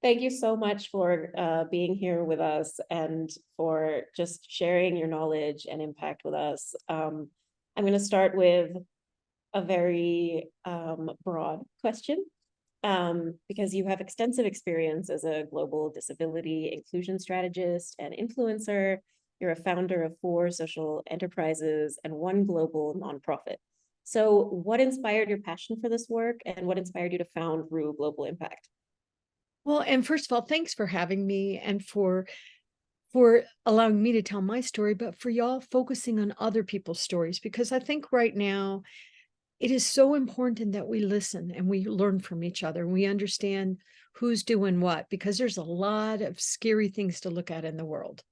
Thank you so much for being here with us and for just sharing your knowledge and impact with us. I'm going to start with a very broad question because you have extensive experience as a global disability inclusion strategist and influencer. You're a founder of 4 social enterprises and 1 global nonprofit. So what inspired your passion for this work and what inspired you to found Ruh Global Impact? Well, and first of all, thanks for having me and for allowing me to tell my story, but for y'all focusing on other people's stories, because I think right now it is so important that we listen and we learn from each other and we understand who's doing what, because there's a lot of scary things to look at in the world.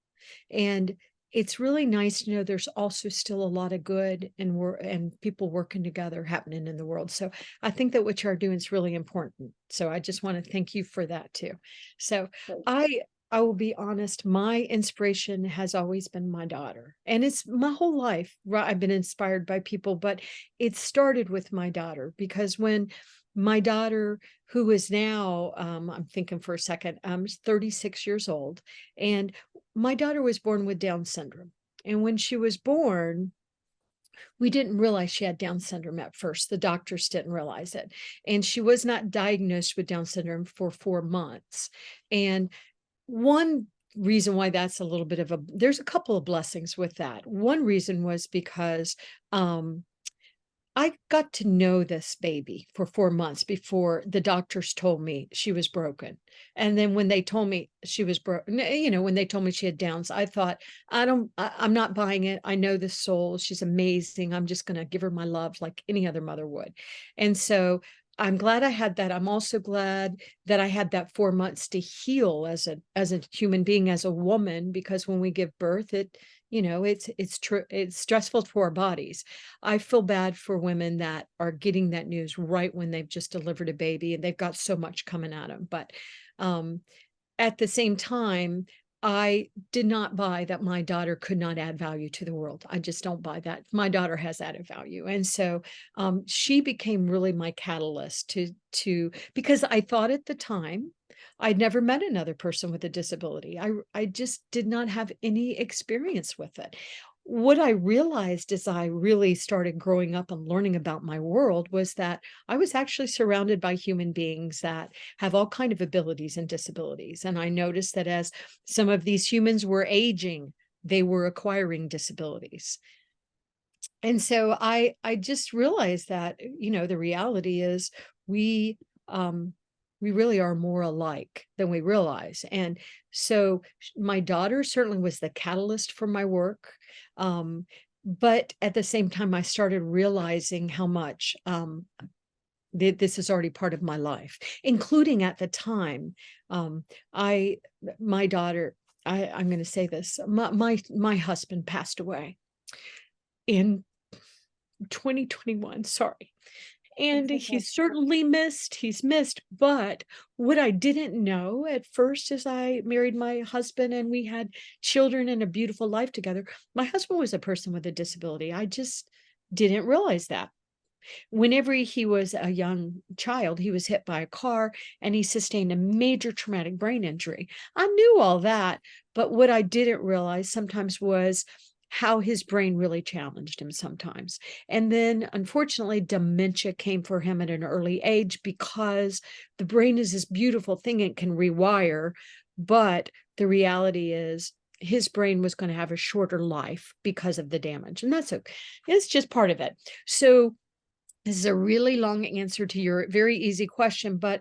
And it's really nice to know there's also still a lot of good and people working together happening in the world. So I think that what you're doing is really important. So I just want to thank you for that too. So I I will be honest, my inspiration has always been my daughter. And it's my whole life. I've been inspired by people, but it started with my daughter because when my daughter, who is now, I'm thinking for a second, 36 years old, and my daughter was born with Down syndrome. And when she was born, we didn't realize she had Down syndrome at first. The doctors didn't realize it. And she was not diagnosed with Down syndrome for 4 months. And one reason why that's a little bit of there's a couple of blessings with that. One reason was because I got to know this baby for 4 months before the doctors told me she was broken. And then when they told me she was broken, when they told me she had Downs, I thought, I'm not buying it. I know this soul. She's amazing. I'm just going to give her my love like any other mother would. And so I'm glad I had that. I'm also glad that I had that 4 months to heal as a human being, as a woman, because when we give birth, it's stressful for our bodies. I feel bad for women that are getting that news right when they've just delivered a baby and they've got so much coming at them. But um, at the same time, I did not buy that my daughter could not add value to the world. I just don't buy that. My daughter has added value. And so she became really my catalyst to because I thought at the time I'd never met another person with a disability. I just did not have any experience with it. What I realized as I really started growing up and learning about my world was that I was actually surrounded by human beings that have all kind of abilities and disabilities. And I noticed that as some of these humans were aging, they were acquiring disabilities. And so I just realized that, the reality is we um we really are more alike than we realize. And so my daughter certainly was the catalyst for my work. Um, but at the same time, I started realizing how much this is already part of my life, including at the time. I my daughter, I'm going to say this, my husband passed away in 2021, sorry. And It's okay. he's missed, but what I didn't know at first as I married my husband and we had children and a beautiful life together, my husband was a person with a disability. I just didn't realize that. Whenever he was a young child, he was hit by a car and he sustained a major traumatic brain injury. I knew all that, but what I didn't realize sometimes was how his brain really challenged him sometimes. And then, unfortunately, dementia came for him at an early age because the brain is this beautiful thing, it can rewire. But the reality is, his brain was going to have a shorter life because of the damage. And that's okay. It's just part of it. So, this is a really long answer to your very easy question, but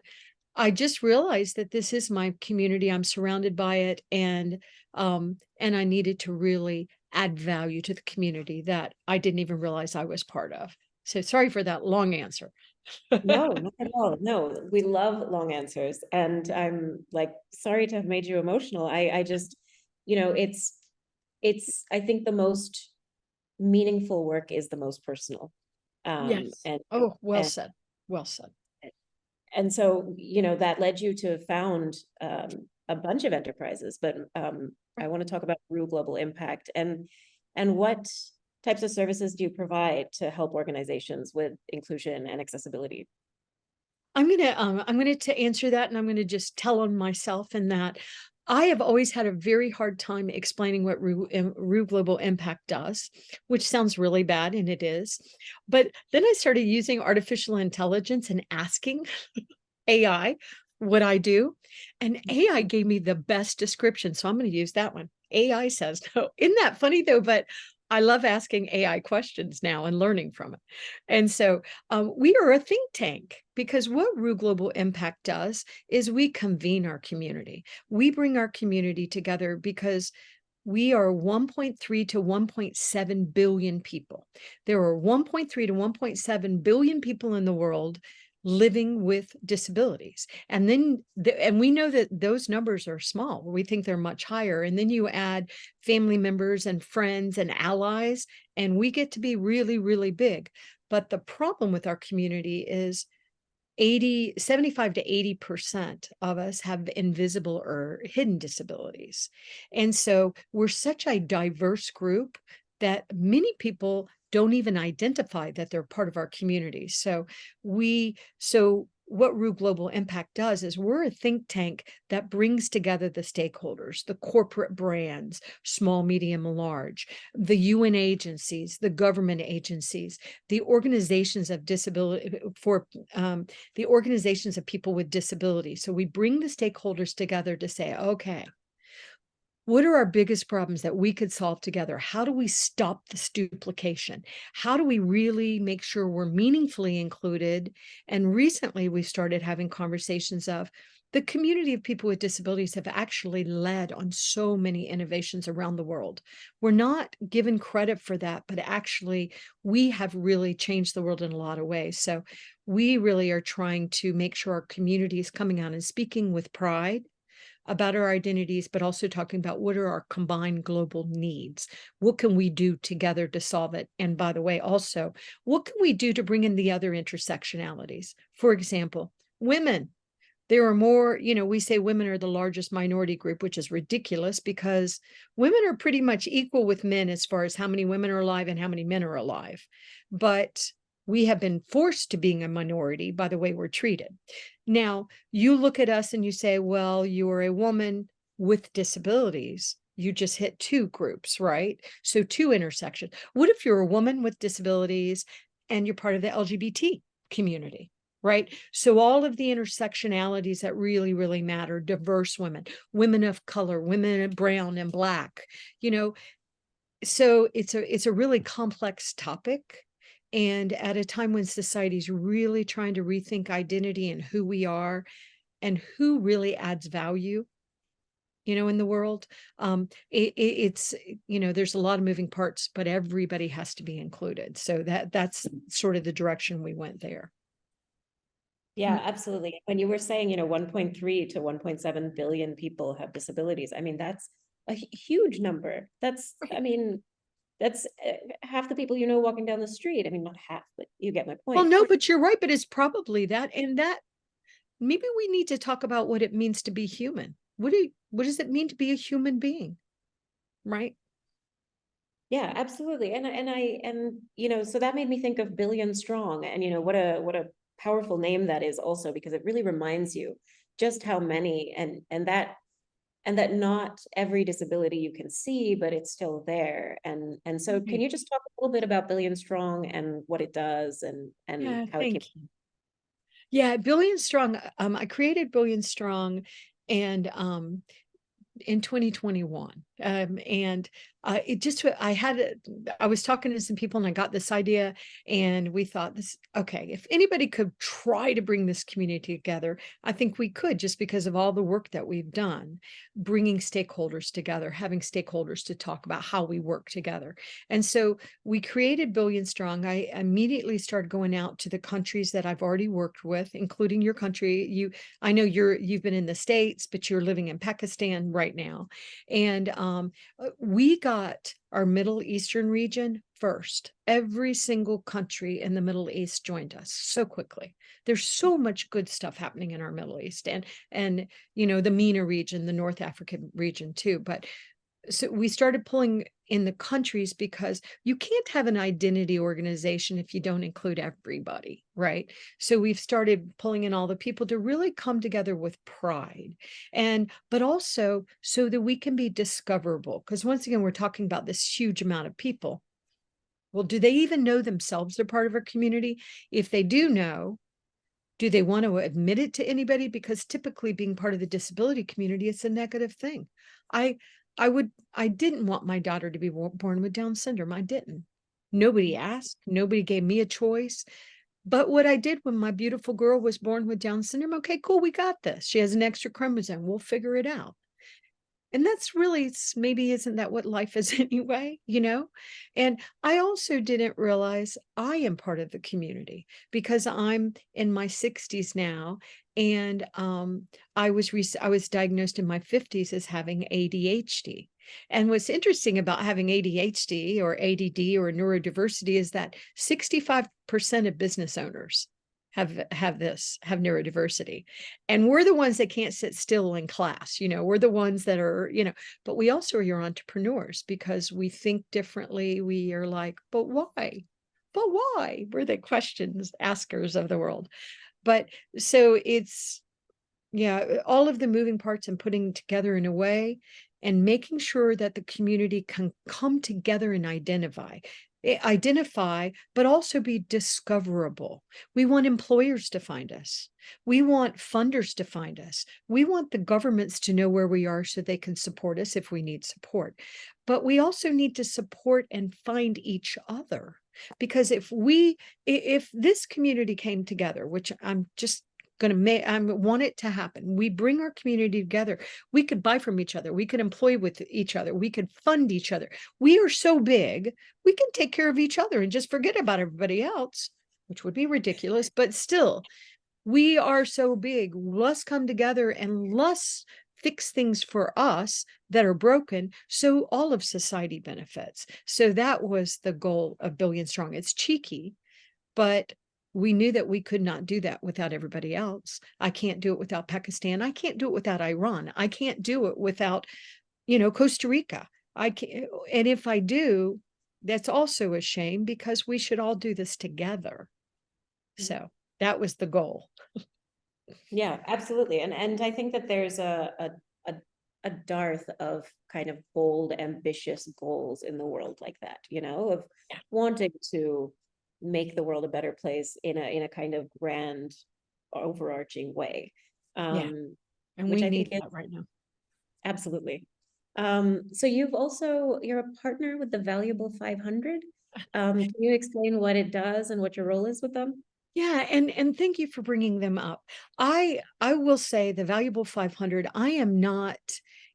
I just realized that this is my community. I'm surrounded by it, and I needed to really add value to the community that I didn't even realize I was part of. So sorry for that long answer. No, not at all. No, we love long answers. And I'm like, sorry to have made you emotional. I just, it's, I think the most meaningful work is the most personal. Yes. And, Oh, well and, said. Well said. and so, that led you to found, a bunch of enterprises, but, I want to talk about Real Global Impact and what types of services do you provide to help organizations with inclusion and accessibility? I'm gonna to answer that, and I'm gonna just tell on myself in that I have always had a very hard time explaining what Rue Global Impact does, which sounds really bad, and it is. But then I started using artificial intelligence and asking AI what I do, and AI gave me the best description, so I'm gonna use that one. AI says, no, isn't that funny though? But I love asking AI questions now and learning from it. And so we are a think tank because what Rue Global Impact does is we convene our community. We bring our community together because we are 1.3 to 1.7 billion people. There are 1.3 to 1.7 billion people in the world living with disabilities. And then, and we know that those numbers are small. We think they're much higher. And then you add family members and friends and allies, and we get to be really, really big. But the problem with our community is 75 to 80% of us have invisible or hidden disabilities. And so we're such a diverse group that many people don't even identify that they're part of our community. So what Rue Global Impact does is we're a think tank that brings together the stakeholders, the corporate brands, small, medium, and large, the UN agencies, the government agencies, the organizations of disability the organizations of people with disabilities. So we bring the stakeholders together to say, okay, what are our biggest problems that we could solve together? How do we stop this duplication? How do we really make sure we're meaningfully included? And recently we started having conversations of the community of people with disabilities have actually led on so many innovations around the world. We're not given credit for that, but actually we have really changed the world in a lot of ways. So we really are trying to make sure our community is coming out and speaking with pride about our identities, but also talking about what are our combined global needs? What can we do together to solve it? And by the way, also, what can we do to bring in the other intersectionalities? For example, women. There are more, we say women are the largest minority group, which is ridiculous because women are pretty much equal with men as far as how many women are alive and how many men are alive. But we have been forced to being a minority by the way we're treated. Now, you look at us and you say, well, you're a woman with disabilities. You just hit two groups, right? So two intersections. What if you're a woman with disabilities and you're part of the LGBT community? Right. So all of the intersectionalities that really, really matter, diverse women, women of color, women of brown and black, so it's a really complex topic. And at a time when society's really trying to rethink identity and who we are and who really adds value, in the world, it's, there's a lot of moving parts, but everybody has to be included. So that's sort of the direction we went there. Yeah, absolutely. When you were saying, 1.3 to 1.7 billion people have disabilities, I mean, that's a huge number. That's, I mean, that's half the people walking down the street. I mean, not half, but you get my Well, point. no, but you're right, but it's probably that. And that maybe we need to talk about what it means to be human. What does it mean to be a human being? Right? Yeah, absolutely. And so that made me think of Billion Strong, and what a powerful name that is also, because it really reminds you just how many, and that not every disability you can see, but it's still there. And so can you just talk a little bit about Billion Strong and what it does and Yeah, how it came? thank you. Yeah, Billion Strong. I created Billion Strong and in 2021. And I was talking to some people and I got this idea and we thought okay, if anybody could try to bring this community together, I think we could, just because of all the work that we've done, bringing stakeholders together, having stakeholders to talk about how we work together. And so we created Billion Strong. I immediately started going out to the countries that I've already worked with, including your country. I know you've been in the States, but you're living in Pakistan right now. And we got our Middle Eastern region first. Every single country in the Middle East joined us so quickly. There's so much good stuff happening in our Middle East and the MENA region, the North African region too. But so we started pulling in the countries because you can't have an identity organization if you don't include everybody, right? So we've started pulling in all the people to really come together with pride, and but also so that we can be discoverable, because once again we're talking about this huge amount of people. Well, do they even know themselves they're part of our community? If they do know, do they want to admit it to anybody? Because typically being part of the disability community, it's a negative thing. I I didn't want my daughter to be born with Down syndrome. I didn't. Nobody asked, nobody gave me a choice. But what I did when my beautiful girl was born with Down syndrome, okay, cool, we got this. She has an extra chromosome. We'll figure it out. And that's really, maybe isn't that what life is anyway, you know? And I also didn't realize I am part of the community because I'm in my 60s now. And I was diagnosed in my 50s as having ADHD. And what's interesting about having ADHD or ADD or neurodiversity is that 65% of business owners have neurodiversity, and we're the ones that can't sit still in class. We're the ones that are, but we also are your entrepreneurs because we think differently. We are like, but why we're the questions askers of the world. But so it's, yeah, all of the moving parts and putting together in a way and making sure that the community can come together and identify, but also be discoverable. We want employers to find us. We want funders to find us. We want the governments to know where we are so they can support us if we need support. But we also need to support and find each other. Because if this community came together, which I'm just I want it to happen. We bring our community together. We could buy from each other. We could employ with each other. We could fund each other. We are so big, we can take care of each other and just forget about everybody else, which would be ridiculous. But still, we are so big. Let's come together and let's fix things for us that are broken so all of society benefits. So that was the goal of Billion Strong. It's cheeky, but we knew that we could not do that without everybody else. I can't do it without Pakistan. I can't do it without Iran. I can't do it without, Costa Rica. I can't, and if I do, that's also a shame because we should all do this together. So that was the goal. Yeah, absolutely. And I think that there's a dearth of kind of bold, ambitious goals in the world like that, of wanting to make the world a better place in a kind of grand, overarching way. Yeah. And Which we I need think is that right now. absolutely. So you're a partner with the Valuable 500. Can you explain what it does and what your role is with them? Yeah, and thank you for bringing them up. I will say the Valuable 500, I am not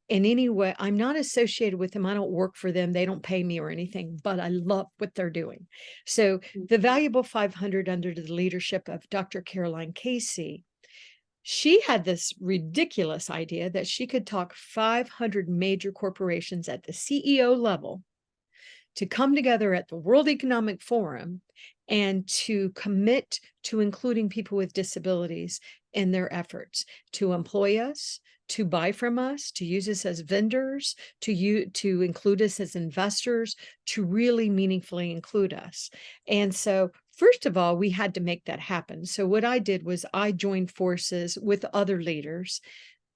in any way, I'm not associated with them. I don't work for them. They don't pay me or anything, but I love what they're doing. So the Valuable 500 under the leadership of Dr. Caroline Casey, she had this ridiculous idea that she could talk 500 major corporations at the CEO level to come together at the World Economic Forum and to commit to including people with disabilities in their efforts to employ us, to buy from us, to use us as vendors, to include us as investors, to really meaningfully include us. And so first of all, we had to make that happen. So what I did was I joined forces with other leaders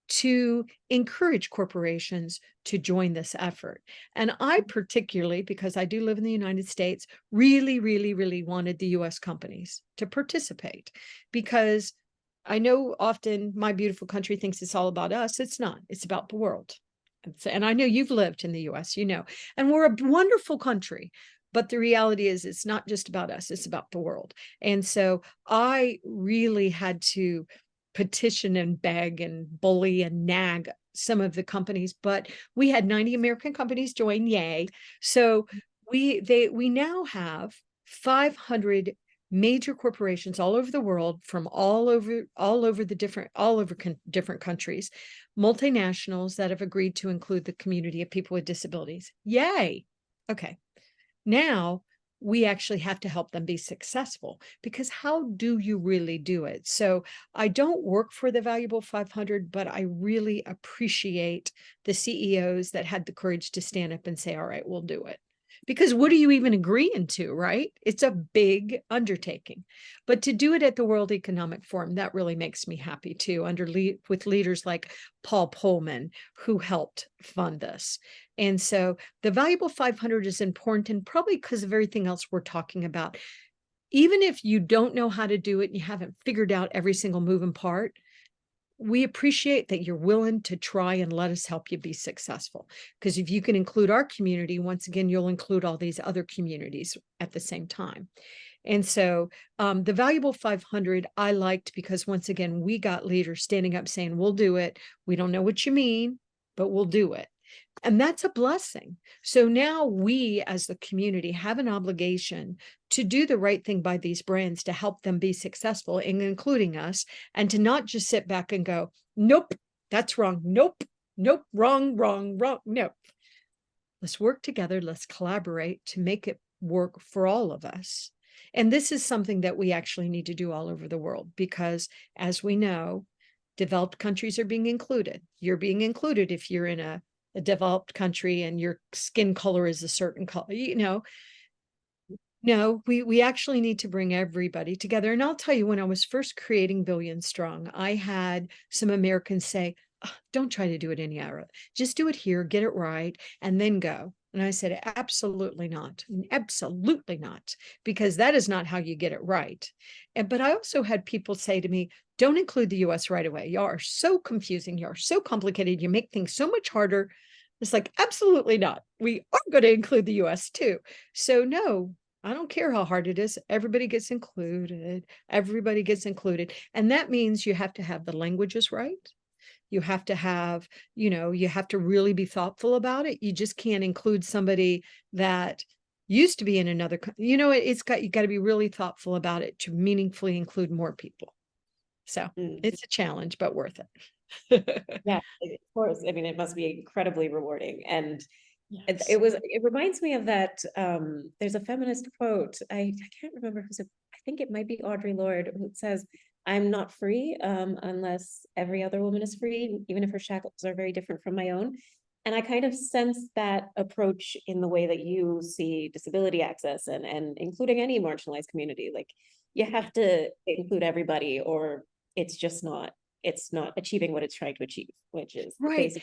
to encourage corporations to join this effort. And I particularly, because I do live in the United States, really, really, really wanted the US companies to participate because I know often my beautiful country thinks it's all about us. It's not, it's about the world. And I know you've lived in the US, and we're a wonderful country. But the reality is, it's not just about us, it's about the world. And so I really had to petition and beg and bully and nag some of the companies, but we had 90 American companies join, yay. So we now have 500 major corporations all over the world from all over different countries, multinationals that have agreed to include the community of people with disabilities. Yay. Okay. Now we actually have to help them be successful, because how do you really do it? So I don't work for the Valuable 500, but I really appreciate the CEOs that had the courage to stand up and say, all right, we'll do it. Because what are you even agreeing to, right? It's a big undertaking. But to do it at the World Economic Forum, that really makes me happy too, with leaders like Paul Pullman, who helped fund this. And so the Valuable 500 is important, probably because of everything else we're talking about. Even if you don't know how to do it and you haven't figured out every single moving part, we appreciate that you're willing to try and let us help you be successful. Because if you can include our community, once again, you'll include all these other communities at the same time. And so the Valuable 500 I liked because, once again, we got leaders standing up saying, we'll do it. We don't know what you mean, but we'll do it. And that's a blessing. So now we as the community have an obligation to do the right thing by these brands to help them be successful, including us, and to not just sit back and go, nope, that's wrong. Nope, nope, wrong, wrong, wrong. Nope. Let's work together. Let's collaborate to make it work for all of us. And this is something that we actually need to do all over the world because, as we know, developed countries are being included. You're being included if you're in a developed country and your skin color is a certain color, no, we actually need to bring everybody together. And I'll tell you, when I was first creating Billion Strong, I had some Americans say, "Oh, don't try to do it any other. Just do it here, get it right, and then go." And I said, absolutely not. Absolutely not, because that is not how you get it right. But I also had people say to me, don't include the US right away. You are so confusing. You are so complicated. You make things so much harder. It's like, absolutely not. We are going to include the US too. So no, I don't care how hard it is. Everybody gets included. Everybody gets included. And that means you have to have the languages right. You have to have, you have to really be thoughtful about it. You just can't include somebody that used to be in another, you got to be really thoughtful about it to meaningfully include more people. So Mm. it's a challenge, but worth it. Yeah, of course. I mean, it must be incredibly rewarding. And Yes. it reminds me of that, there's a feminist quote. I can't remember who's I think it might be Audre Lorde, who says, I'm not free unless every other woman is free, even if her shackles are very different from my own. And I kind of sense that approach in the way that you see disability access and including any marginalized community. Like, you have to include everybody, or it's not achieving what it's trying to achieve, which is the Right. basic.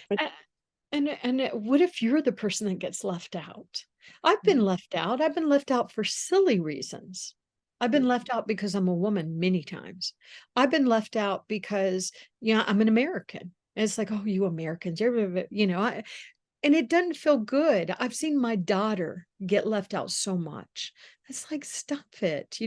And what if you're the person that gets left out? I've been left out. I've been left out for silly reasons. I've been left out because I'm a woman many times. I've been left out because, I'm an American. And it's like, oh, you Americans, and it doesn't feel good. I've seen my daughter get left out so much. It's like, stop it,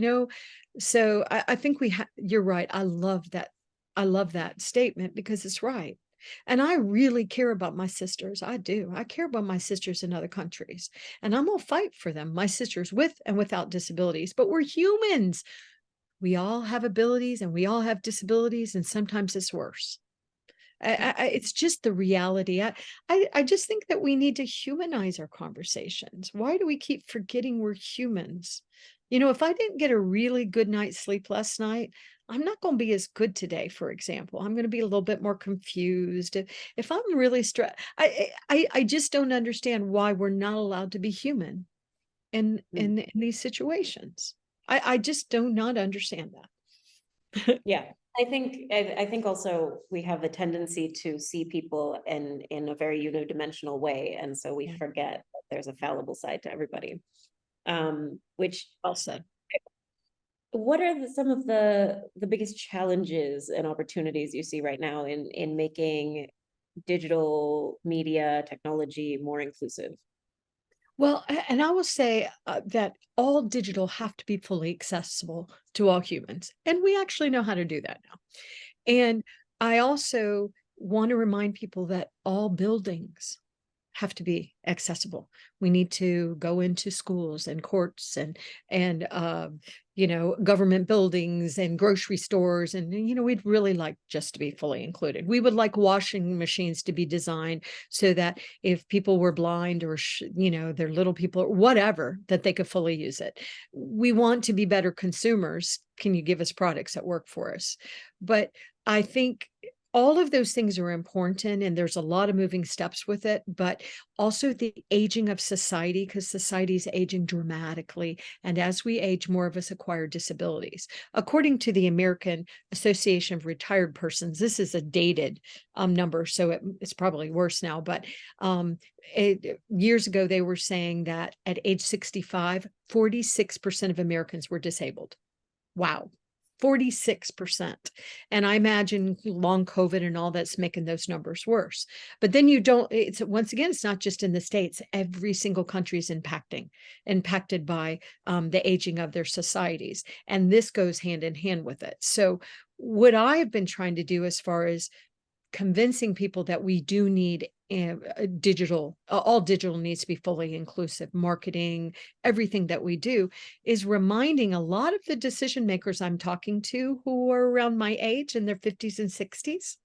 So I think you're right. I love that. I love that statement because it's right. And I really care about my sisters. I do. I care about my sisters in other countries. And I'm going to fight for them, my sisters with and without disabilities. But we're humans. We all have abilities and we all have disabilities. And sometimes it's worse. It's just the reality. I just think that we need to humanize our conversations. Why do we keep forgetting we're humans? If I didn't get a really good night's sleep last night, I'm not going to be as good today, for example. I'm going to be a little bit more confused. If I'm really stressed, I just don't understand why we're not allowed to be human in these situations. I just do not understand that. Yeah, I think also we have a tendency to see people in a very unidimensional way, and so we Yeah, forget that there's a fallible side to everybody. Which, well said. what are some of the biggest challenges and opportunities you see right now in making digital media technology more inclusive? Well, and I will say that all digital have to be fully accessible to all humans. And we actually know how to do that now. And I also want to remind people that all buildings have to be accessible. We need to go into schools and courts and government buildings and grocery stores, and we'd really like just to be fully included. We would like washing machines to be designed so that if people were blind or they're little people or whatever, that they could fully use it. We want to be better consumers. Can you give us products that work for us? But I think all of those things are important, and there's a lot of moving steps with it, but also the aging of society, because society is aging dramatically. And as we age, more of us acquire disabilities. According to the American Association of Retired Persons, this is a dated number, so it's probably worse now, but years ago, they were saying that at age 65, 46% of Americans were disabled. Wow. 46%. And I imagine long COVID and all that's making those numbers worse. But then once again, it's not just in the States. Every single country is impacted by the aging of their societies. And this goes hand in hand with it. So what I've been trying to do as far as convincing people that we do need all digital needs to be fully inclusive, marketing, everything that we do, is reminding a lot of the decision makers I'm talking to who are around my age in their 50s and 60s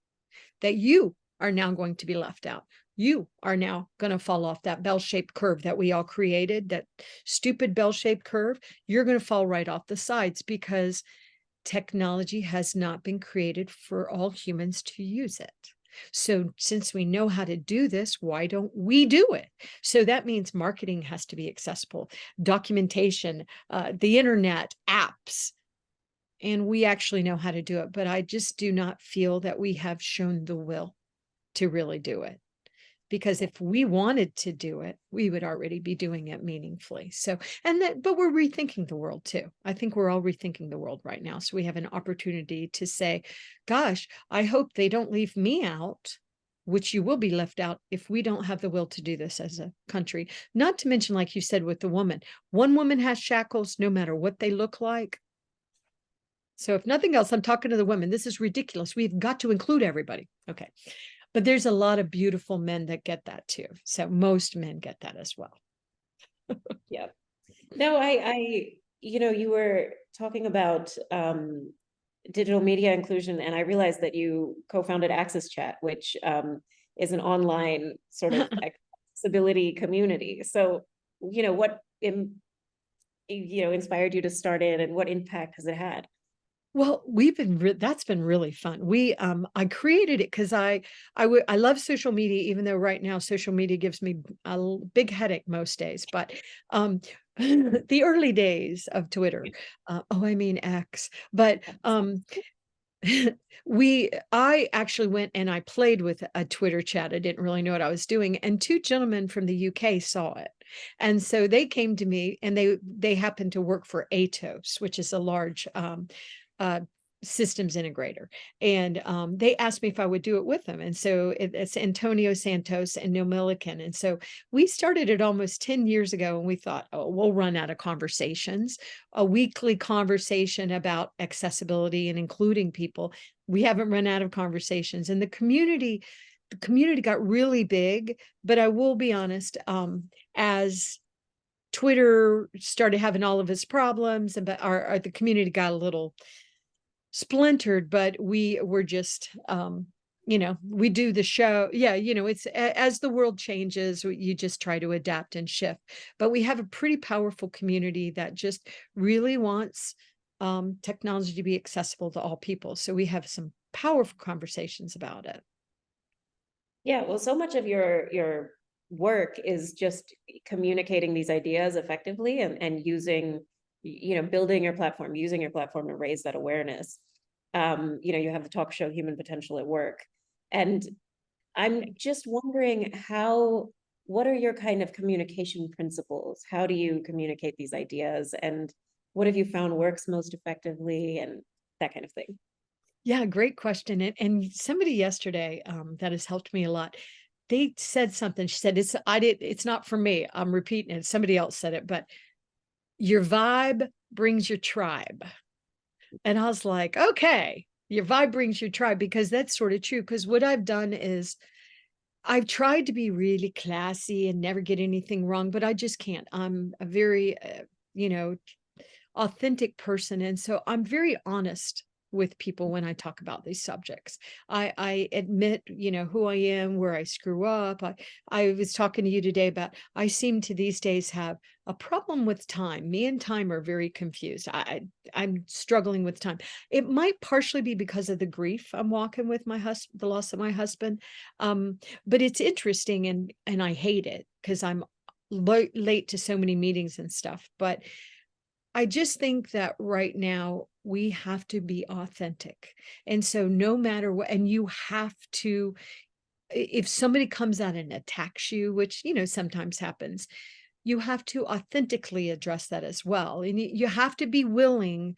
that you are now going to be left out. You are now going to fall off that bell-shaped curve that we all created, that stupid bell-shaped curve. You're going to fall right off the sides because technology has not been created for all humans to use it. So since we know how to do this, why don't we do it? So that means marketing has to be accessible, documentation, the internet, apps, and we actually know how to do it. But I just do not feel that we have shown the will to really do it. Because if we wanted to do it, we would already be doing it meaningfully. So, but we're rethinking the world too. I think we're all rethinking the world right now. So we have an opportunity to say, gosh, I hope they don't leave me out, which you will be left out if we don't have the will to do this as a country. Not to mention, like you said, with the woman, one woman has shackles no matter what they look like. So if nothing else, I'm talking to the women. This is ridiculous. We've got to include everybody. Okay. But there's a lot of beautiful men that get that too. So most men get that as well. Yeah. No, you were talking about digital media inclusion, and I realized that you co-founded Access Chat, which is an online sort of accessibility community. So, what inspired you to start it, and what impact has it had? Well, that's been really fun. I created it because I love social media, even though right now social media gives me a big headache most days. But the early days of Twitter, I mean X, but I actually went and I played with a Twitter chat. I didn't really know what I was doing, and two gentlemen from the UK saw it, and so they came to me, and they happened to work for Atos, which is a large systems integrator. And they asked me if I would do it with them. And so it's Antonio Santos and Neil Milliken. And so we started it almost 10 years ago, and we thought, oh, we'll run out of conversations, a weekly conversation about accessibility and including people. We haven't run out of conversations. And the community got really big. But I will be honest, as Twitter started having all of its problems, and the community got a little splintered, but we were just we do the show. Yeah, it's as the world changes, you just try to adapt and shift. But we have a pretty powerful community that just really wants technology to be accessible to all people. So we have some powerful conversations about it. Yeah, well, so much of your work is just communicating these ideas effectively and using, building your platform, using your platform to raise that awareness. You have the talk show Human Potential at Work. And I'm just wondering what are your kind of communication principles? How do you communicate these ideas? And what have you found works most effectively, and that kind of thing? Yeah, great question. And somebody yesterday that has helped me a lot. They said something. She said, it's not for me. I'm repeating it. Somebody else said it, but your vibe brings your tribe. And I was like, okay, your vibe brings your tribe, because that's sort of true. Because what I've done is I've tried to be really classy and never get anything wrong, but I just can't. I'm a very, you know, authentic person. And so I'm very honest with people when I talk about these subjects. I admit, who I am, where I screw up. I was talking to you today about I seem to these days have a problem with time. Me and time are very confused. I'm struggling with time. It might partially be because of the grief I'm walking with my husband, the loss of my husband. But it's interesting and I hate it because I'm late to so many meetings and stuff. But I just think that right now we have to be authentic. And so no matter what, and you have to, if somebody comes out and attacks you, which, sometimes happens, you have to authentically address that as well. And you have to be willing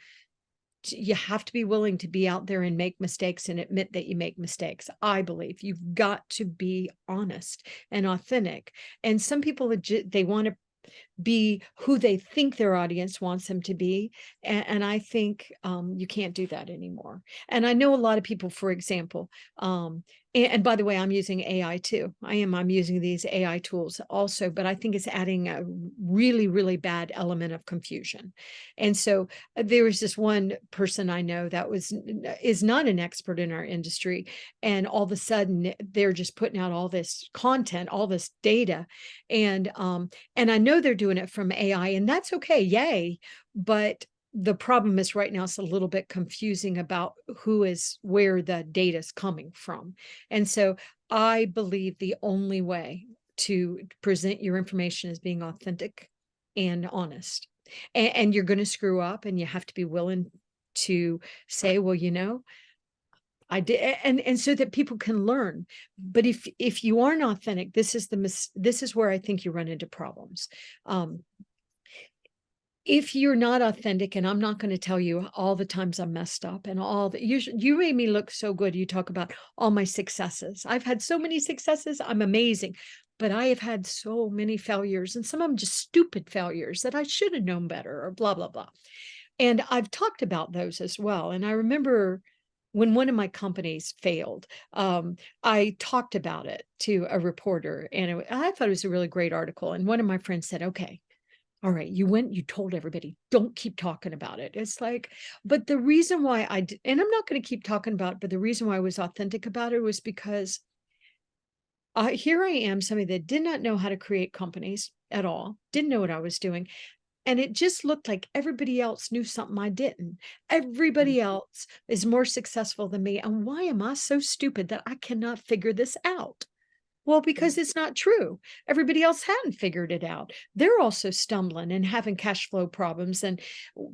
you have to be willing to be out there and make mistakes and admit that you make mistakes. I believe you've got to be honest and authentic. And some people, they want to be who they think their audience wants them to be. And I think you can't do that anymore. And I know a lot of people, for example, and by the way, I'm using AI too. I'm using these AI tools also, but I think it's adding a really, really bad element of confusion. And so there was this one person I know that is not an expert in our industry. And all of a sudden they're just putting out all this content, all this data. And I know they're doing it from AI, and that's okay, yay. But the problem is right now it's a little bit confusing about where the data is coming from. And so I believe the only way to present your information is being authentic and honest. And you're going to screw up and you have to be willing to say, well, I did, and so that people can learn. But if you aren't authentic, this is where I think you run into problems. If you're not authentic, and I'm not going to tell you all the times I messed up and all that you made me look so good. You talk about all my successes. I've had so many successes. I'm amazing. But I have had so many failures, and some of them just stupid failures that I should have known better, or blah, blah, blah. And I've talked about those as well. And I remember when one of my companies failed, I talked about it to a reporter, and I thought it was a really great article. And one of my friends said, okay, all right, you told everybody, don't keep talking about it. It's like, but the reason why and I'm not going to keep talking about it, but the reason why I was authentic about it was because here I am, somebody that did not know how to create companies at all, didn't know what I was doing. And it just looked like everybody else knew something I didn't. Everybody else is more successful than me. And why am I so stupid that I cannot figure this out? Well, because it's not true. Everybody else hadn't figured it out. They're also stumbling and having cash flow problems and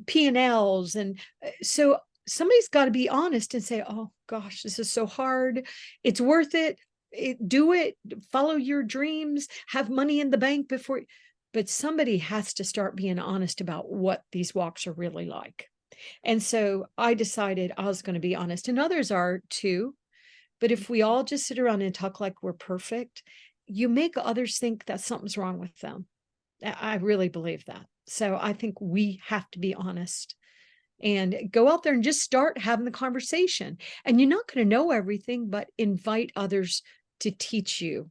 P&Ls. And so somebody's got to be honest and say, oh gosh, this is so hard. It's worth it. Do it, follow your dreams, have money in the bank before. But somebody has to start being honest about what these walks are really like. And so I decided I was going to be honest, and others are too. But if we all just sit around and talk like we're perfect, you make others think that something's wrong with them. I really believe that. So I think we have to be honest and go out there and just start having the conversation. And you're not going to know everything, but invite others to teach you.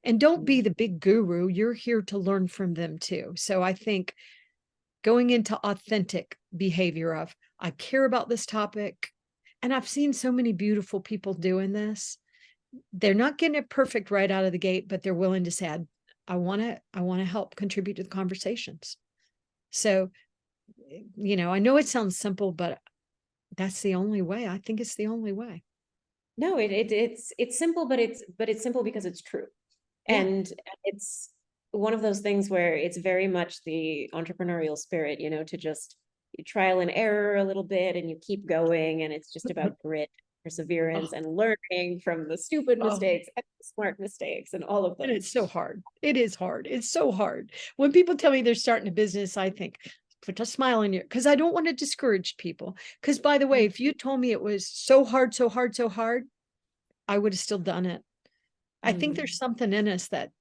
And don't be the big guru. You're here to learn from them too. So I think going into authentic behavior of, I care about this topic. And I've seen so many beautiful people doing this. They're not getting it perfect right out of the gate, but they're willing to say, I want to help contribute to the conversations. So, I know it sounds simple, but that's the only way. I think it's the only way. No, it's simple, but it's simple because it's true. Yeah. And it's one of those things where it's very much the entrepreneurial spirit, to just you trial and error a little bit and you keep going. And it's just about grit, perseverance, Oh, and learning from the stupid oh. mistakes and the smart mistakes and all of them. And it's so hard. It is hard. It's so hard. When people tell me they're starting a business, I think, put a smile on your, because I don't want to discourage people. Because by the way, if you told me it was so hard, so hard, so hard, I would have still done it. I think there's something in us that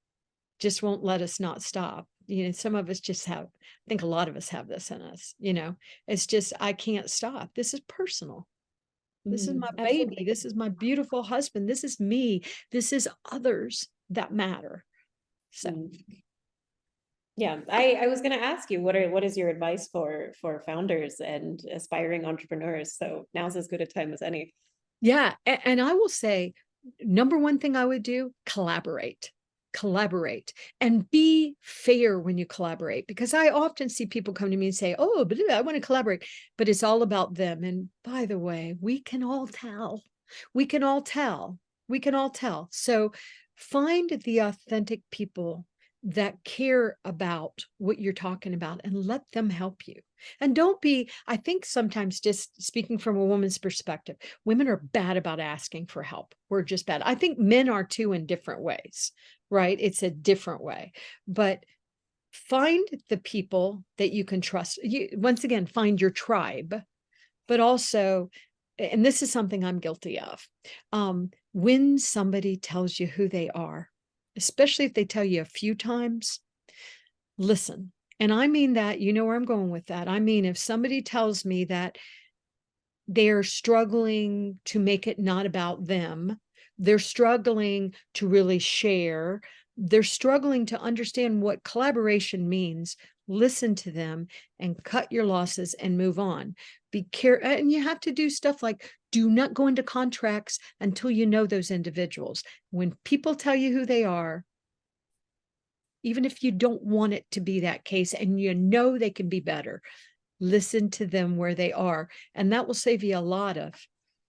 just won't let us not stop. Some of us just have, I think a lot of us have this in us, it's just, I can't stop. This is personal. This is my baby. Absolutely. This is my beautiful husband. This is me. This is others. that matter. So. Yeah, I was going to ask you, what is your advice for founders and aspiring entrepreneurs? So now's as good a time as any. Yeah. And I will say, number one thing I would do, collaborate and be fair when you collaborate, because I often see people come to me and say, oh, but I want to collaborate, but it's all about them. And by the way, we can all tell. So find the authentic people that care about what you're talking about and let them help you. And don't be, I think sometimes, just speaking from a woman's perspective, women are bad about asking for help. We're just bad. I think men are too, in different ways, right? It's a different way, but find the people that you can trust. You, once again, find your tribe, but also, and this is something I'm guilty of, when somebody tells you who they are, especially if they tell you a few times, listen. And I mean that, you know where I'm going with that. I mean, if somebody tells me that they're struggling to make it not about them, they're struggling to really share, they're struggling to understand what collaboration means, listen to them and cut your losses and move on. Be careful. And you have to do stuff like, do not go into contracts until you know those individuals. When people tell you who they are, even if you don't want it to be that case and you know they can be better, listen to them where they are, and that will save you a lot of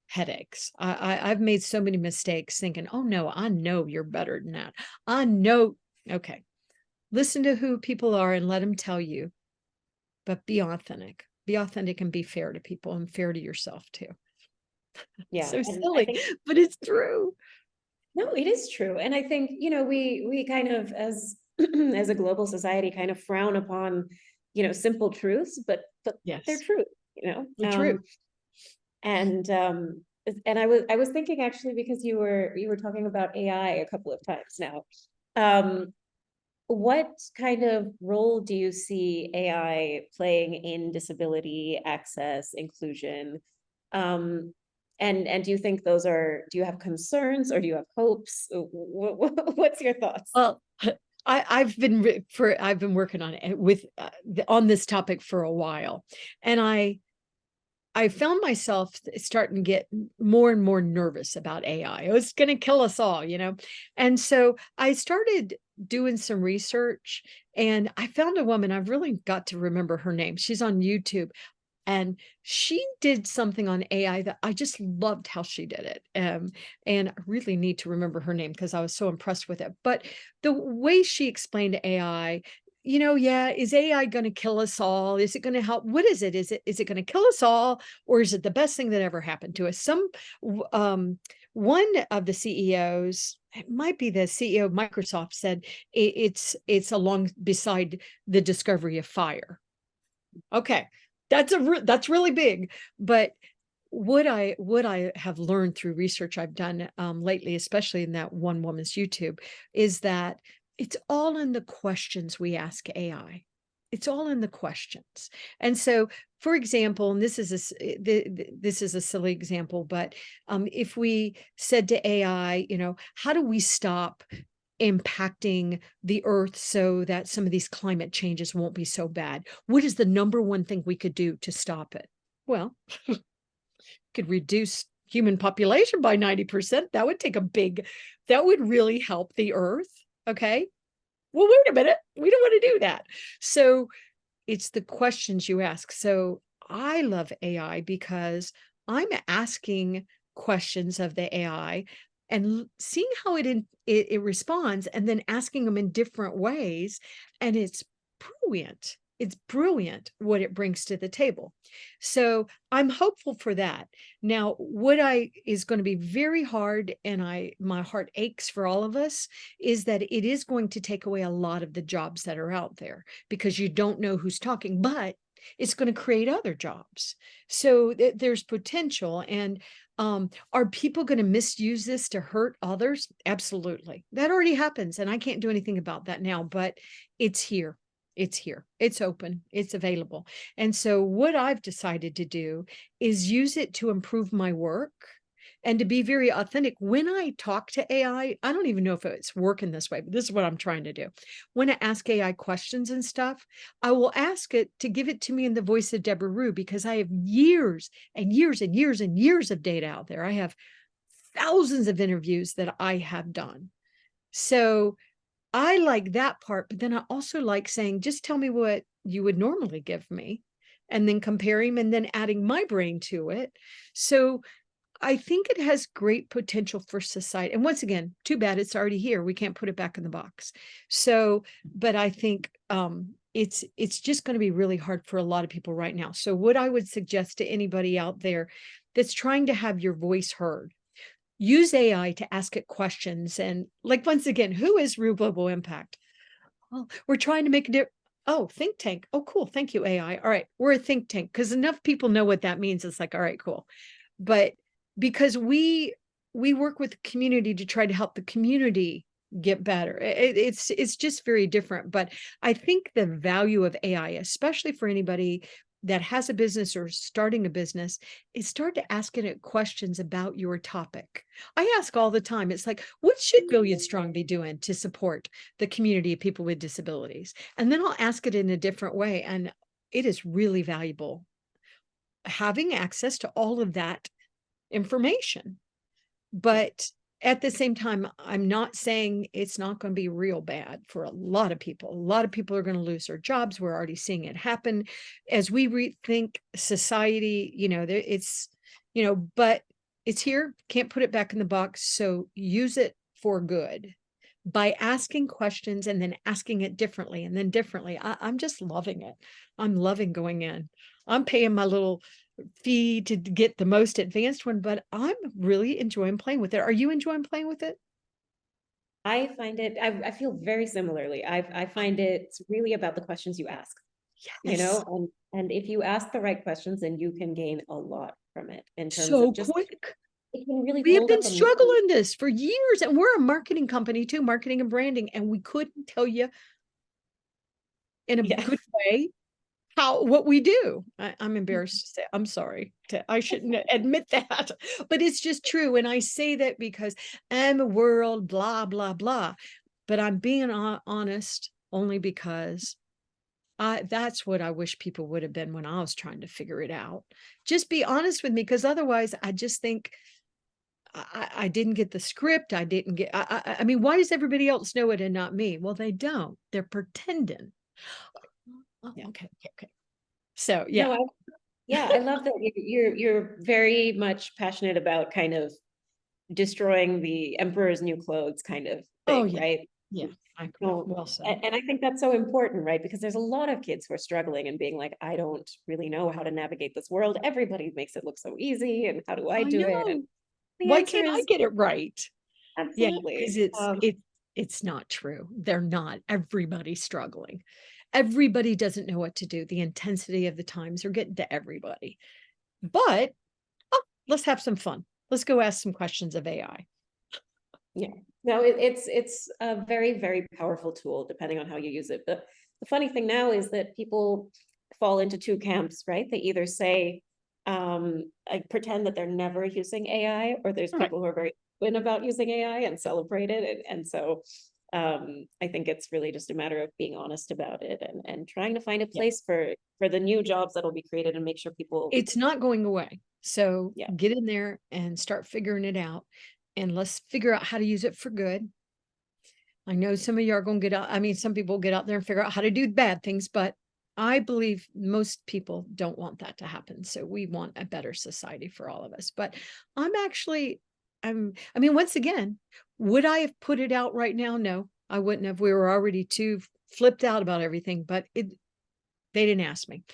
headaches. I've made so many mistakes thinking, oh no, I know you're better than that. I know. Okay. Listen to who people are and let them tell you, but be authentic. Be authentic and be fair to people and fair to yourself too. Yeah, So and I silly, think, but it's true. no, it is true. And I think, we kind of, as as a global society, kind of frown upon, simple truths, but they're Yes, true, they're true. and I was thinking, actually, because you were talking about AI a couple of times now. What kind of role do you see AI playing in disability access, inclusion? And do you think do you have concerns, or do you have hopes? What's your thoughts? Well, I've been working on it with on this topic for a while, and I found myself starting to get more and more nervous about AI. It was going to kill us all, you know? And so I started doing some research, and I found a woman. I've really got to remember her name. She's on YouTube, and she did something on AI that I just loved how she did it. And I really need to remember her name because I was so impressed with it. But the way she explained AI, yeah, is AI going to kill us all? Is it going to help? What is it? Is it going to kill us all, or is it the best thing that ever happened to us? One of the CEOs, it might be the CEO of Microsoft, said it's along beside the discovery of fire. Okay, that's really big. But what I have learned through research I've done lately, especially in that one woman's YouTube, is that it's all in the questions we ask AI. It's all in the questions. And so, for example, and this is this is a silly example, but if we said to AI, how do we stop impacting the earth so that some of these climate changes won't be so bad? What is the number one thing we could do to stop it? Well, could reduce human population by 90%. That would that would really help the earth. Okay. Well, wait a minute. We don't want to do that. So it's the questions you ask. So I love AI because I'm asking questions of the AI and seeing how it responds, and then asking them in different ways. And it's brilliant. It's brilliant what it brings to the table. So I'm hopeful for that. Now, what I is going to be very hard, and my heart aches for all of us, is that it is going to take away a lot of the jobs that are out there because you don't know who's talking, but it's going to create other jobs. So there's potential. And are people going to misuse this to hurt others? Absolutely. That already happens. And I can't do anything about that now, but it's here. It's here. It's open. It's available. And so what I've decided to do is use it to improve my work, and to be very authentic. When I talk to AI, I don't even know if it's working this way, but this is what I'm trying to do. When I ask AI questions and stuff, I will ask it to give it to me in the voice of Debra Ruh, because I have years and years and years and years of data out there. I have thousands of interviews that I have done. So I like that part, but then I also like saying, just tell me what you would normally give me, and then comparing and then adding my brain to it. So I think it has great potential for society. And once again, too bad it's already here. We can't put it back in the box. So, but I think it's just going to be really hard for a lot of people right now. So what I would suggest to anybody out there that's trying to have your voice heard, use AI to ask it questions. And like, once again, who is Real Global Impact? Well, we're trying to make a difference. Oh, think tank. Oh, cool. Thank you, AI. All right. We're a think tank, because enough people know what that means. It's like, all right, cool. But because we work with the community to try to help the community get better. It's just very different. But I think the value of AI, especially for anybody that has a business or starting a business, is start to asking it questions about your topic. I ask all the time. It's like, what should Billion Strong be doing to support the community of people with disabilities? And then I'll ask it in a different way. And it is really valuable having access to all of that information. But at the same time, I'm not saying it's not going to be real bad for a lot of people. A lot of people are going to lose their jobs. We're already seeing it happen as we rethink society. It's, but it's here. Can't put it back in the box. So use it for good by asking questions and then asking it differently and then differently. I'm just loving it. I'm loving going in. I'm paying my little fee to get the most advanced one, but I'm really enjoying playing with it. Are you enjoying playing with it? I find it, I feel very similarly. I find it's really about the questions you ask, Yes. and if you ask the right questions, then you can gain a lot from it in terms of So just, quick. it can really We have hold been up a mirror. struggling this for years, and we're a marketing company too, marketing and branding, and we couldn't tell you in a Yeah. good way what we do. I'm embarrassed to say, I'm sorry. I shouldn't admit that, but it's just true. And I say that because I'm a world, blah, blah, blah. But I'm being honest only because that's what I wish people would have been when I was trying to figure it out. Just be honest with me, because otherwise I just think I didn't get the script. I didn't get, I mean, why does everybody else know it and not me? Well, they don't. They're pretending. Oh, Yeah. okay. So No, yeah. yeah, I love that you're very much passionate about kind of destroying the emperor's new clothes kind of Oh thing, yeah. right? Yeah. No, Well said. and I think that's so important, right? Because there's a lot of kids who are struggling and being like, I don't really know how to navigate this world. Everybody makes it look so easy, and how do I I do it? And know. the Why answer can't I is get it right? Yeah, because absolutely. it's not true. They're not. Everybody's struggling. Everybody doesn't know what to do. The intensity of the times are getting to everybody. But let's have some fun. Let's go ask some questions of AI. Yeah, no, it's a very, very powerful tool depending on how you use it. But the funny thing now is that people fall into two camps, right? They either say, like pretend that they're never using AI, or there's All right. people who are very open about using AI and celebrate it. And so I think it's really just a matter of being honest about it, and trying to find a Yeah. place for the new jobs that'll be created, and make sure people, It's not going away. So yeah. get in there and start figuring it out. And let's figure out how to use it for good. I know some of you are going to get out. I mean, some people get out there and figure out how to do bad things, but I believe most people don't want that to happen. So we want a better society for all of us. But I'm actually, I mean, once again, would I have put it out right now? No, I wouldn't have. We were already too flipped out about everything, but they didn't ask me.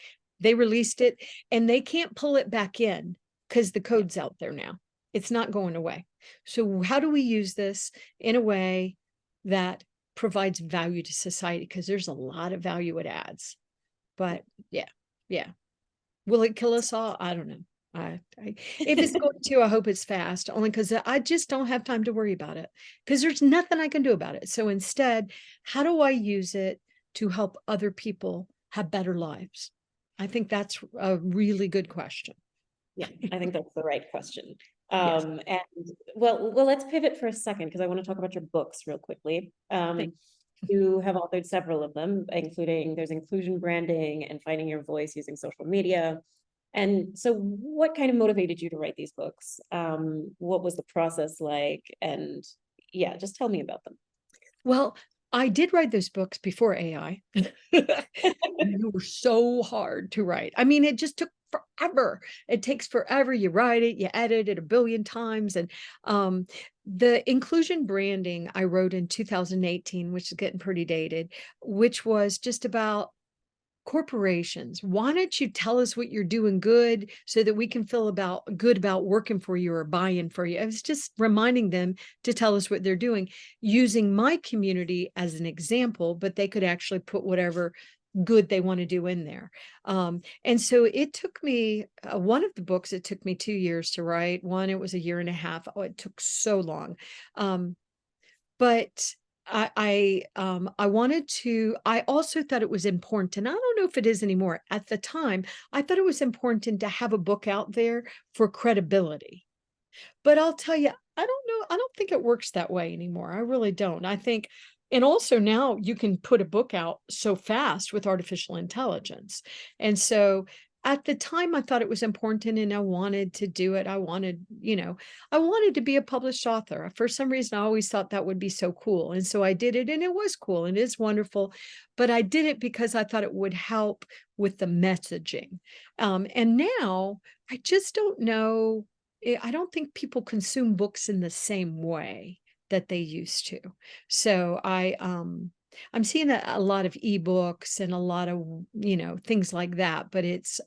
They released it and they can't pull it back in because the code's out there now. It's not going away. So how do we use this in a way that provides value to society? Because there's a lot of value it adds. But yeah. Will it kill us all? I don't know. If it's going to, I hope it's fast, only because I just don't have time to worry about it because there's nothing I can do about it. So instead, how do I use it to help other people have better lives? I think that's a really good question. Yeah, I think that's the right question. Yes. And let's pivot for a second because I want to talk about your books real quickly. Thank You have authored several of them, including there's inclusion branding and finding your voice using social media. And so what kind of motivated you to write these books? What was the process like? And yeah, just tell me about them. Well, I did write those books before AI. They were so hard to write. I mean, it just took forever. It takes forever. You write it, you edit it a billion times. And um, the inclusion branding I wrote in 2018, which is getting pretty dated, which was just about corporations. Why don't you tell us what you're doing good so that we can feel good about working for you or buying for you? I was just reminding them to tell us what they're doing, using my community as an example, but they could actually put whatever good they want to do in there. And so it took me, one of the books, it took me 2 years to write. One, it was a year and a half. Oh, it took so long. But I wanted to, I also thought it was important, and I don't know if it is anymore. At the time, I thought it was important to have a book out there for credibility. But I'll tell you, I don't know. I don't think it works that way anymore. I really don't. I think, and also now you can put a book out so fast with artificial intelligence. And so at the time, I thought it was important and I wanted to do it. I wanted, I wanted to be a published author. For some reason, I always thought that would be so cool. And so I did it and it was cool and it's wonderful. But I did it because I thought it would help with the messaging. And now I just don't know, I don't think people consume books in the same way that they used to. So I'm seeing a lot of ebooks and a lot of, things like that, but it's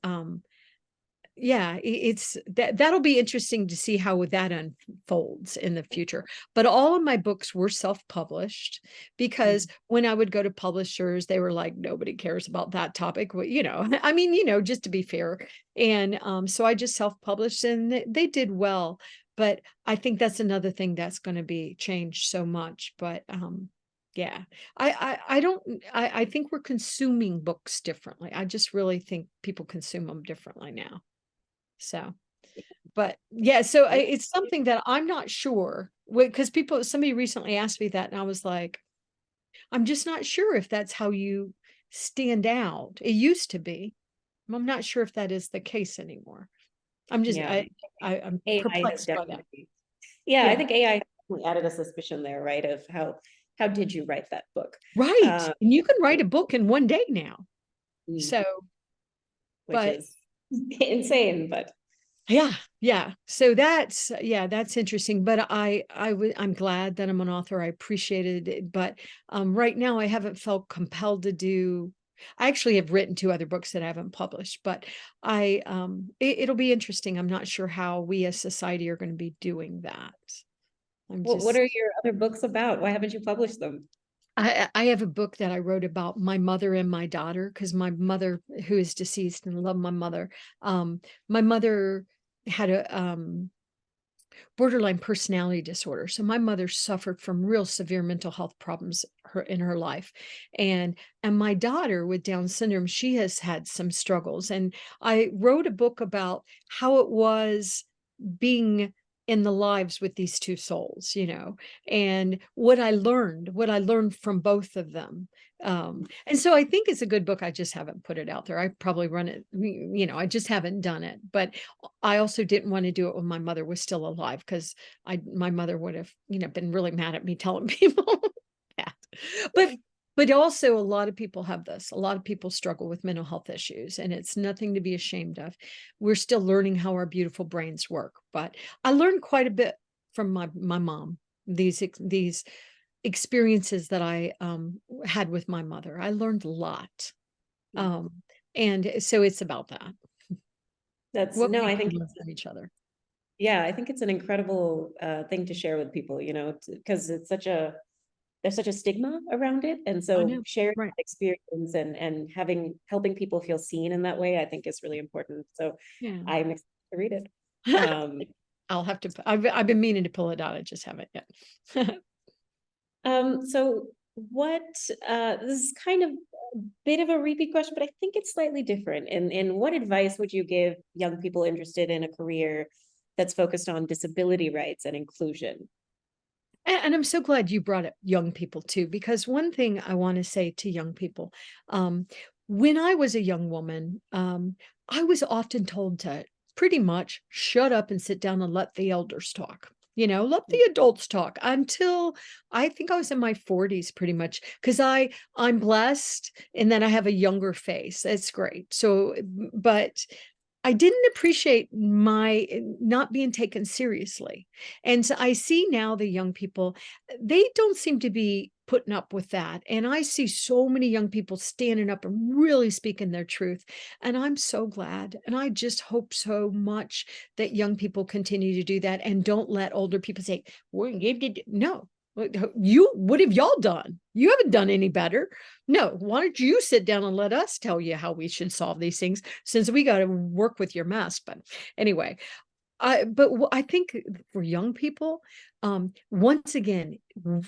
yeah, it's that'll be interesting to see how that unfolds in the future. But all of my books were self-published because when I would go to publishers, they were like, nobody cares about that topic. Well, I mean, just to be fair. And so I just self-published and they did well. But I think that's another thing that's going to be changed so much. But yeah, I don't I think we're consuming books differently. I just really think people consume them differently now. So, but yeah, so it's something that I'm not sure because somebody recently asked me that and I was like, I'm just not sure if that's how you stand out. It used to be. I'm not sure if that is the case anymore. I'm just, Yeah, I'm AI has perplexed by that. definitely. Yeah, I Yeah. think AI definitely added a suspicion there, right? Of how did you write that book? Right. Uh, And you can write a book in one day now. mm, So, which but is insane, but yeah, yeah. So that's interesting. But I'm glad that I'm an author. I appreciated it. But right now I haven't felt compelled to do. I actually have written two other books that I haven't published, but it'll be interesting. I'm not sure how we as society are going to be doing that. I'm what just are your other books about? Why haven't you published them? I have a book that I wrote about my mother and my daughter because my mother, who is deceased, and I love my mother had a borderline personality disorder. So my mother suffered from real severe mental health problems in her life. And my daughter with Down syndrome, she has had some struggles. And I wrote a book about how it was being in the lives with these two souls, and what I learned from both of them. And so I think it's a good book. I just haven't put it out there. I probably run it, I just haven't done it. But I also didn't want to do it when my mother was still alive because my mother would have, been really mad at me telling people that. But also a lot of people have this. A lot of people struggle with mental health issues, and it's nothing to be ashamed of. We're still learning how our beautiful brains work. But I learned quite a bit from my mom. These experiences that I had with my mother. I learned a lot. Um, and so it's about that. That's What no, we I can think learn from each other. yeah, I think it's an incredible thing to share with people, because there's such a stigma around it. And I so know. sharing Right. that experience and helping people feel seen in that way, I think is really important. So Yeah. I'm excited to read it. Um, I'll have to, I've been meaning to pull it out. I just haven't yet. so what, this is kind of a bit of a repeat question, but I think it's slightly different. In what advice would you give young people interested in a career that's focused on disability rights and inclusion? And I'm so glad you brought up young people too, because one thing I want to say to young people, um, when I was a young woman, I was often told to pretty much shut up and sit down and let the elders talk. Let the adults talk until I think I was in my 40s pretty much because I'm blessed and then I have a younger face. That's great. So, but I didn't appreciate my not being taken seriously. And so I see now the young people, they don't seem to be putting up with that. And I see so many young people standing up and really speaking their truth. And I'm so glad. And I just hope so much that young people continue to do that and don't let older people say, well, no. What have y'all done? You haven't done any better. No, why don't you sit down and let us tell you how we should solve these things since we got to work with your mess. But anyway, I think for young people, once again,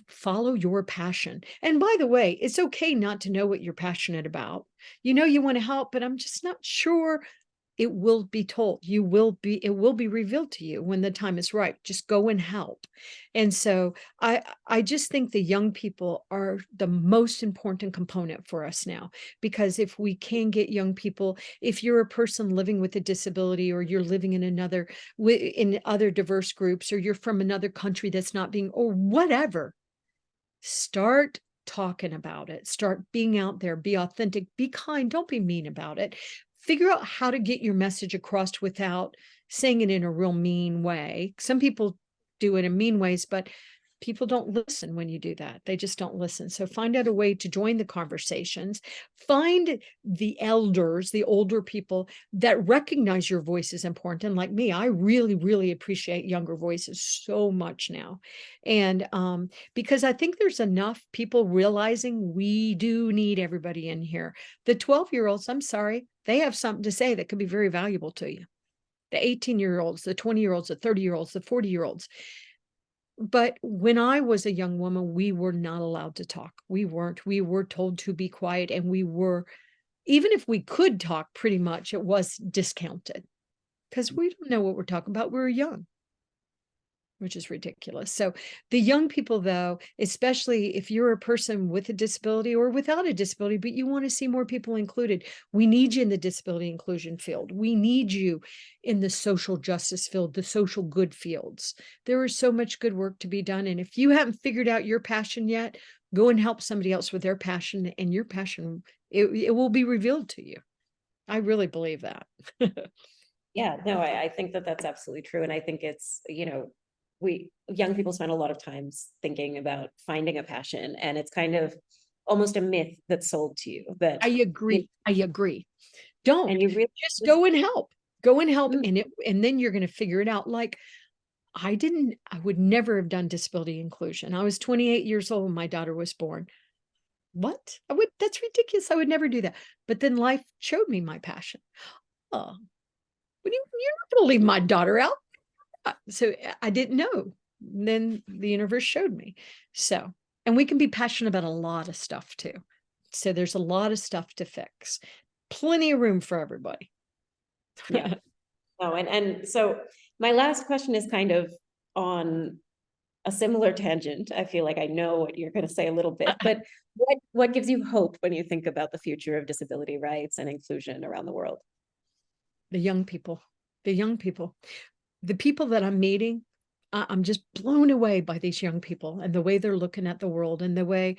follow your passion. And by the way, it's okay not to know what you're passionate about. You want to help, but I'm just not sure it will be told. It will be revealed to you when the time is right. Just go and help. And so I just think the young people are the most important component for us now, because if we can get young people, if you're a person living with a disability, or you're living in other diverse groups, or you're from another country that's not being, or whatever, start talking about it. Start being out there, be authentic, be kind, don't be mean about it. Figure out how to get your message across without saying it in a real mean way. Some people do it in mean ways, but people don't listen when you do that. They just don't listen. So find out a way to join the conversations. Find the elders, the older people that recognize your voice is important. And like me, I really, really appreciate younger voices so much now. And because I think there's enough people realizing we do need everybody in here. The 12-year-olds, I'm sorry, they have something to say that could be very valuable to you. The 18-year-olds, the 20-year-olds, the 30-year-olds, the 40-year-olds. But when I was a young woman, we were not allowed to talk. We weren't. We were told to be quiet, and even if we could talk, pretty much it was discounted because we don't know what we're talking about. We were young, which is ridiculous. So the young people, though, especially if you're a person with a disability or without a disability, but you want to see more people included, we need you in the disability inclusion field. We need you in the social justice field, the social good fields. There is so much good work to be done. And if you haven't figured out your passion yet, go and help somebody else with their passion, and your passion, it will be revealed to you. I really believe that. Yeah, no, I think that that's absolutely true. And I think it's, we young people spend a lot of times thinking about finding a passion, and it's kind of almost a myth that's sold to you that, I you, agree. I agree. Don't and you really just just, go and help. Go and help, mm, and then you're going to figure it out. Like I would never have done disability inclusion. I was 28 years old when my daughter was born. What? That's ridiculous. I would never do that. But then life showed me my passion. Oh, you're not going to leave my daughter out. So I didn't know. Then the universe showed me. So, and we can be passionate about a lot of stuff too. So there's a lot of stuff to fix. Plenty of room for everybody. yeah. No, and so my last question is kind of on a similar tangent. I feel like I know what you're going to say a little bit, but what gives you hope when you think about the future of disability rights and inclusion around the world? The young people, the young people, the people that I'm meeting, I'm just blown away by these young people and the way they're looking at the world, and the way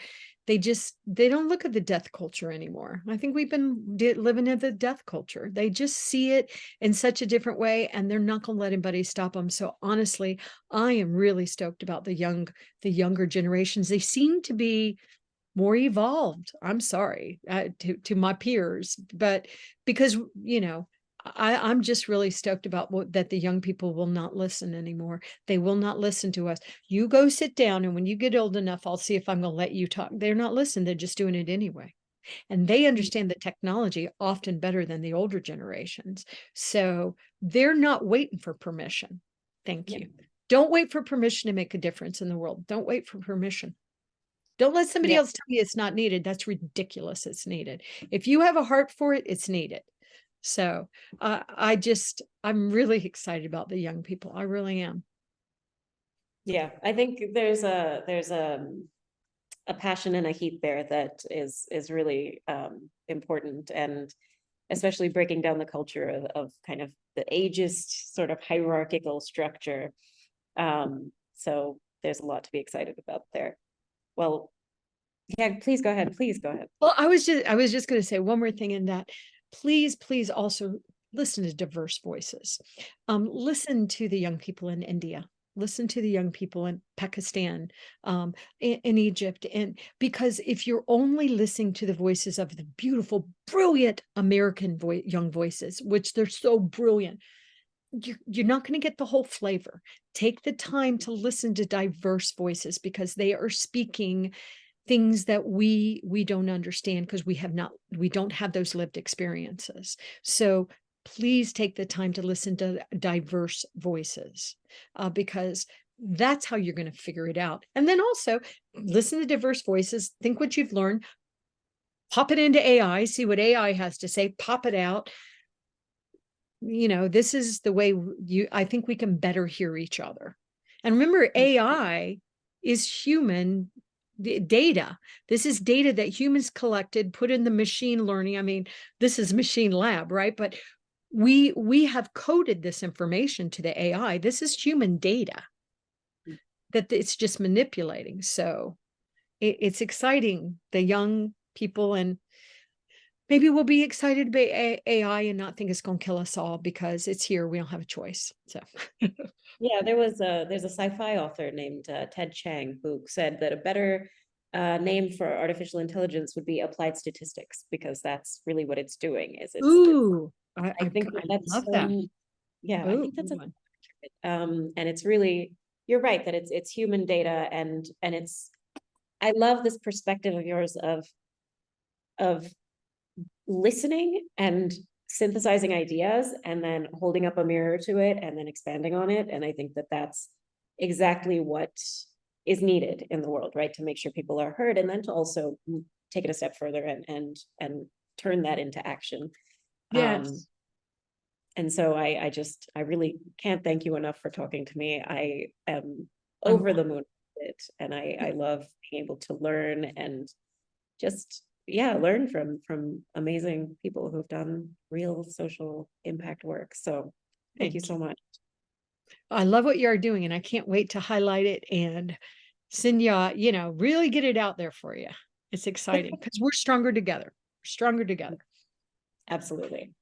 they don't look at the death culture anymore. I think we've been living in the death culture. They just see it in such a different way, and they're not going to let anybody stop them. So honestly, I am really stoked about the younger generations. They seem to be more evolved. I'm sorry, to my peers, but because I'm just really stoked about that the young people will not listen anymore. They will not listen to us. You go sit down, and when you get old enough, I'll see if I'm going to let you talk. They're not listening. They're just doing it anyway. And they understand the technology often better than the older generations. So they're not waiting for permission. Thank Yeah. you. Don't wait for permission to make a difference in the world. Don't wait for permission. Don't let somebody Yeah. else tell you it's not needed. That's ridiculous. It's needed. If you have a heart for it, it's needed. So I'm really excited about the young people. I really am. Yeah, I think there's a passion and a heat there that is really important, and especially breaking down the culture of kind of the ageist sort of hierarchical structure. So there's a lot to be excited about there. Well, yeah, please go ahead. Please go ahead. Well, I was just going to say one more thing in that. Please also listen to diverse voices. Listen to the young people in India. Listen to the young people in Pakistan, in Egypt, and because if you're only listening to the voices of the beautiful, brilliant American young voices, which they're so brilliant, you're not going to get the whole flavor. Take the time to listen to diverse voices because they are speaking things that we don't understand because we don't have those lived experiences. So please take the time to listen to diverse voices, because that's how you're going to figure it out. And then also listen to diverse voices, think what you've learned, pop it into AI, see what AI has to say, pop it out. This is the way I think we can better hear each other. And remember, AI is human data. This is data that humans collected, put in the machine learning. I mean, this is machine lab, right? But we have coded this information to the AI. This is human data that it's just manipulating. So it's exciting, the young people, and maybe we'll be excited about AI and not think it's going to kill us all because it's here. We don't have a choice. So Yeah, there's a sci-fi author named Ted Chiang who said that a better name for artificial intelligence would be applied statistics, because that's really what it's doing. ooh, I think I that's love that. yeah, I Ooh, think that's good one. and it's really, you're right that it's human data, and it's, I love this perspective of yours of listening and synthesizing ideas and then holding up a mirror to it and then expanding on it. And I think that that's exactly what is needed in the world, right? To make sure people are heard, and then to also take it a step further and turn that into action. Yes. And so I really can't thank you enough for talking to me. I am I'm over the moon with it, and I love being able to learn and just, yeah, learn from amazing people who've done real social impact work. So thank you thank you. so much. I love what you are doing, and I can't wait to highlight it and send you, really get it out there for you. It's exciting because we're stronger together. We're stronger together. Absolutely.